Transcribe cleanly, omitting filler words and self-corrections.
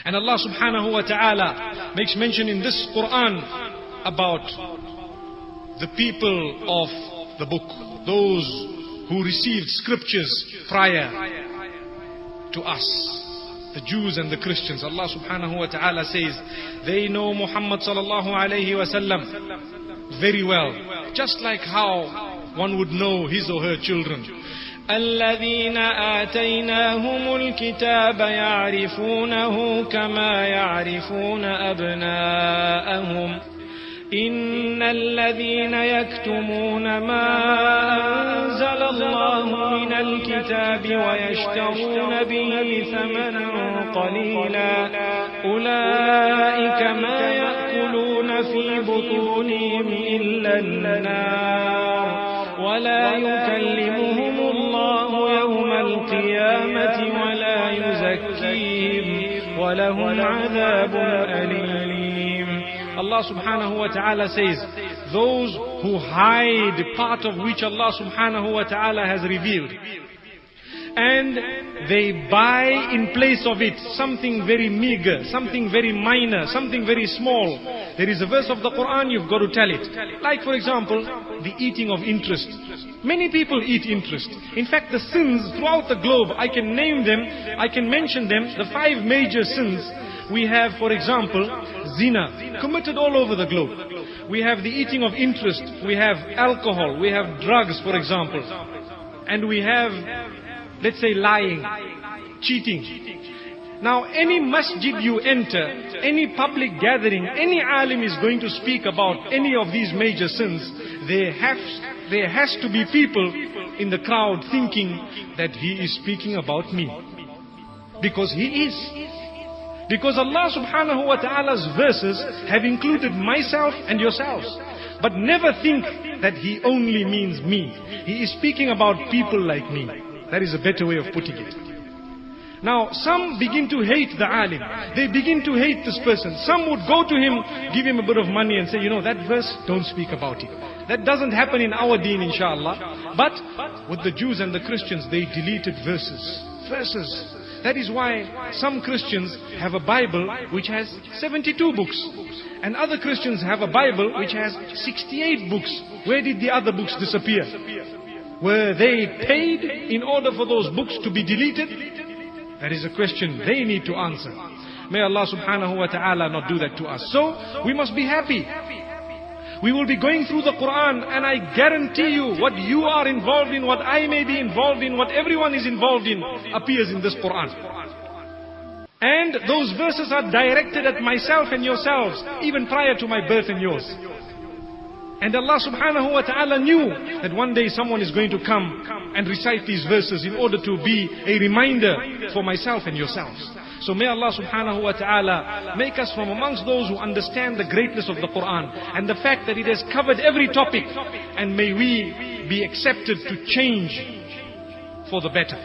And Allah subhanahu wa ta'ala makes mention in this Quran about the people of the book, those who received scriptures prior to us, the Jews and the Christians. Allah subhanahu wa ta'ala says, they know Muhammad sallallahu alayhi wa sallam very well, just like how one would know his or her children. الذين آتيناهم الكتاب يعرفونه كما يعرفون أبناءهم إن الذين يكتمون ما أنزل الله من الكتاب ويشترون به ثمنا قليلا أولئك ما يأكلون في بطونهم إلا النار ولا يكلمهم الله يوم القيامة ولا يزكيهم ولهم عذاب أليم. Allah subhanahu wa ta'ala says, those who hide part of which Allah subhanahu wa ta'ala has revealed, and they buy in place of it something very meager, something very minor, something very small. There is a verse of the Quran, you've got to tell it. Like for example, the eating of interest. Many people eat interest. In fact, the sins throughout the globe, I can name them, I can mention them, the 5 major sins. We have, for example, zina, committed all over the globe. We have the eating of interest. We have alcohol. We have drugs, for example. And we have, let's say, lying, cheating. Now, any masjid you enter, any public gathering, any alim is going to speak about any of these major sins. There has to be people in the crowd thinking that he is speaking about me. Because he is. Because Allah subhanahu wa ta'ala's verses have included myself and yourselves. But never think that He only means me. He is speaking about people like me. That is a better way of putting it. Now, some begin to hate the alim. They begin to hate this person. Some would go to him, give him a bit of money and say, you know, that verse, don't speak about it. That doesn't happen in our deen, inshallah. But with the Jews and the Christians, they deleted verses. That is why some Christians have a Bible which has 72 books. And other Christians have a Bible which has 68 books. Where did the other books disappear? Were they paid in order for those books to be deleted? That is a question they need to answer. May Allah subhanahu wa ta'ala not do that to us. So, we must be happy. We will be going through the Quran, and I guarantee you what you are involved in, what I may be involved in, what everyone is involved in appears in this Quran. And those verses are directed at myself and yourselves, even prior to my birth and yours. And Allah subhanahu wa ta'ala knew that one day someone is going to come and recite these verses in order to be a reminder for myself and yourselves. So may Allah subhanahu wa ta'ala make us from amongst those who understand the greatness of the Quran and the fact that it has covered every topic, and may we be accepted to change for the better.